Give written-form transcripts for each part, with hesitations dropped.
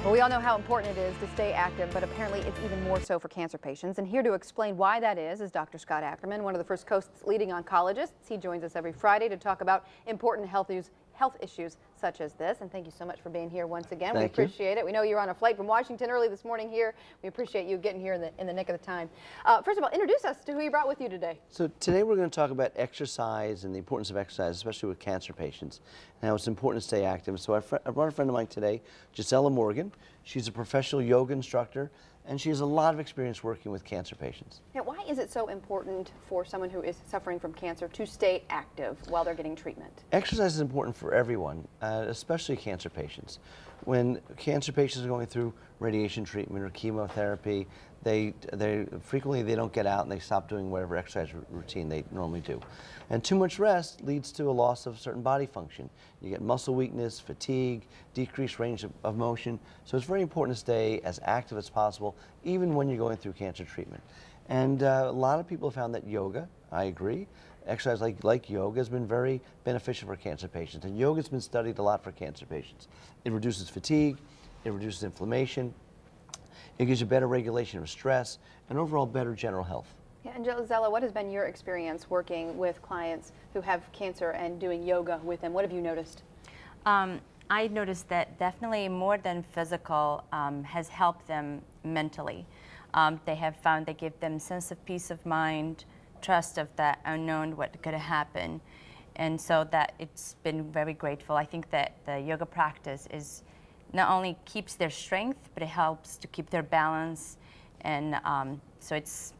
Well, we all know how important it is to stay active, but apparently it's even more so for cancer patients. And here to explain why that is Dr. Scott Ackerman, one of the First Coast's leading oncologists. He joins us every Friday to talk about important health issues such as this. And thank you so much for being here once again. We appreciate it. We know you're on a flight from Washington early this morning here. We appreciate you getting here in the nick of the time. First of all, introduce us to who you brought with you today. So today we're going to talk about exercise and the importance of exercise, especially with cancer patients, and how it's important to stay active. So I brought a friend of mine today, Gisela Morgan. She's a professional yoga instructor, and she has a lot of experience working with cancer patients. Now, why is it so important for someone who is suffering from cancer to stay active while they're getting treatment? Exercise is important for everyone, especially cancer patients. When cancer patients are going through radiation treatment or chemotherapy, they frequently don't get out and they stop doing whatever exercise routine they normally do. And too much rest leads to a loss of certain body function. You get muscle weakness, fatigue, decreased range of motion. So it's very important to stay as active as possible, even when you're going through cancer treatment. And a lot of people have found that yoga, I agree, exercise like yoga has been very beneficial for cancer patients. And yoga has been studied a lot for cancer patients. It reduces fatigue, it reduces inflammation, it gives you better regulation of stress, and overall better general health. Yeah, and Gisela, what has been your experience working with clients who have cancer and doing yoga with them? What have you noticed? I noticed that definitely more than physical has helped them mentally. They have found they give them sense of peace of mind, trust of that unknown what could happen, and so that it's been very grateful. I think that the yoga practice is not only keeps their strength, but it helps to keep their balance, and so it's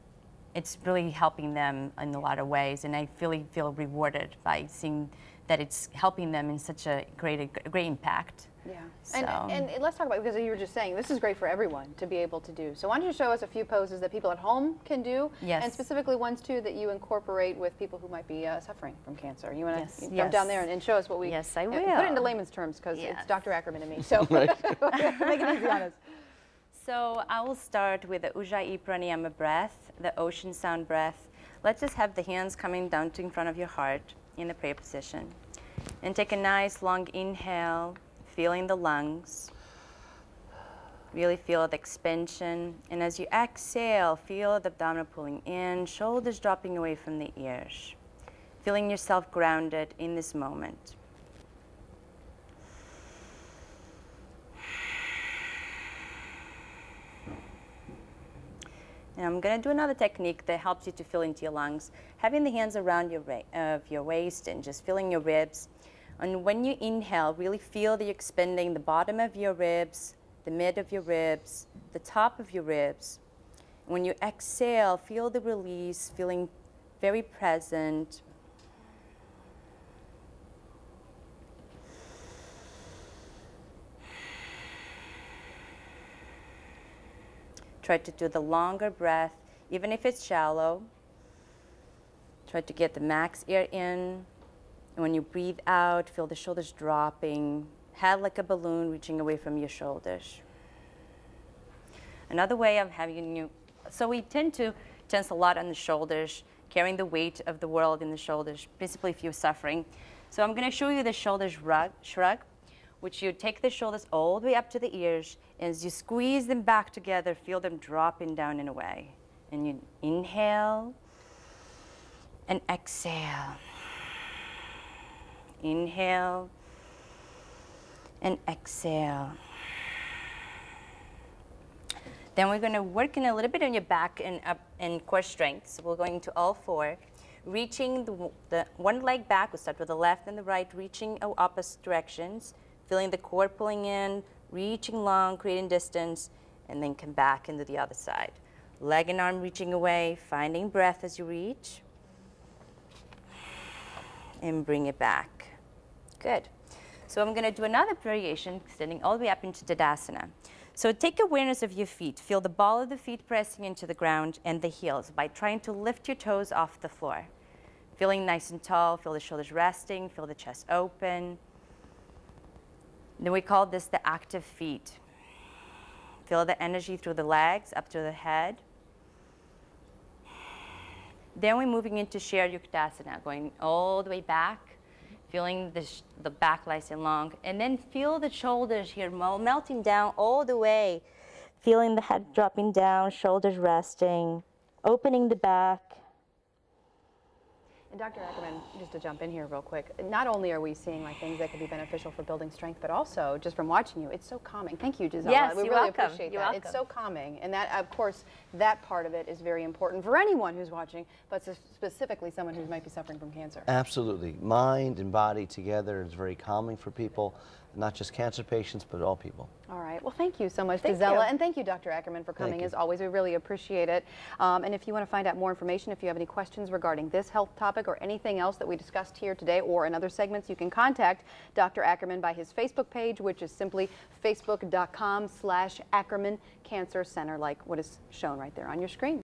really helping them in a lot of ways, and I really feel rewarded by seeing that it's helping them in such a great impact. Yeah, so. and let's talk about, because you were just saying, this is great for everyone to be able to do. So why don't you show us a few poses that people at home can do, yes. and specifically ones too that you incorporate with people who might be suffering from cancer. You want to yes. come down there and show us what we... Yes, I will. Put it into layman's terms, because yes. it's Dr. Ackerman and me, so make it easy on us. So I will start with the Ujjayi Pranayama breath, the ocean sound breath. Let's just have the hands coming down to in front of your heart in the prayer position. And take a nice long inhale, feeling the lungs. Really feel the expansion. And as you exhale, feel the abdomen pulling in, shoulders dropping away from the ears. Feeling yourself grounded in this moment. And I'm going to do another technique that helps you to feel into your lungs. Having the hands around your waist and just feeling your ribs. And when you inhale, really feel that you're expanding the bottom of your ribs, the mid of your ribs, the top of your ribs. When you exhale, feel the release, feeling very present. Try to do the longer breath, even if it's shallow. Try to get the max air in. And when you breathe out, feel the shoulders dropping, head like a balloon reaching away from your shoulders. Another way of having you, so we tend to tense a lot on the shoulders, carrying the weight of the world in the shoulders, principally if you're suffering. So I'm going to show you the shoulders shrug, which you take the shoulders all the way up to the ears, and as you squeeze them back together, feel them dropping down and away. And you inhale and exhale. Inhale and exhale. Then we're going to work in a little bit on your back and up and core strength. So we're going to all four, reaching the one leg back. We'll start with the left and the right, reaching opposite directions, feeling the core pulling in, reaching long, creating distance, and then come back into the other side. Leg and arm reaching away, finding breath as you reach, and bring it back. Good. So I'm going to do another variation, extending all the way up into Tadasana. So take awareness of your feet. Feel the ball of the feet pressing into the ground and the heels by trying to lift your toes off the floor. Feeling nice and tall, feel the shoulders resting, feel the chest open. Then we call this the active feet. Feel the energy through the legs up to the head. Then we're moving into Sharya Uttanasana, going all the way back. feeling the back nice and long, and then feel the shoulders here melting down all the way, feeling the head dropping down, shoulders resting, opening the back. And Dr. Ackerman, just to jump in here real quick, not only are we seeing like things that could be beneficial for building strength, but also just from watching you, it's so calming. Thank you, Gisela. Yes, we you're really welcome. appreciate You're that. welcome. It's so calming, and that, of course, that part of it is very important for anyone who's watching, but specifically someone who might be suffering from cancer. Absolutely. Mind and body together is very calming for people, not just cancer patients, but all people. All right. Well, thank you so much, Thank Gisela. you. And thank you, Dr. Ackerman, for coming. Thank you. As always, we really appreciate it. And if you want to find out more information, if you have any questions regarding this health topic or anything else that we discussed here today or in other segments, you can contact Dr. Ackerman by his Facebook page, which is simply facebook.com/Ackerman Cancer Center, like what is shown right there on your screen.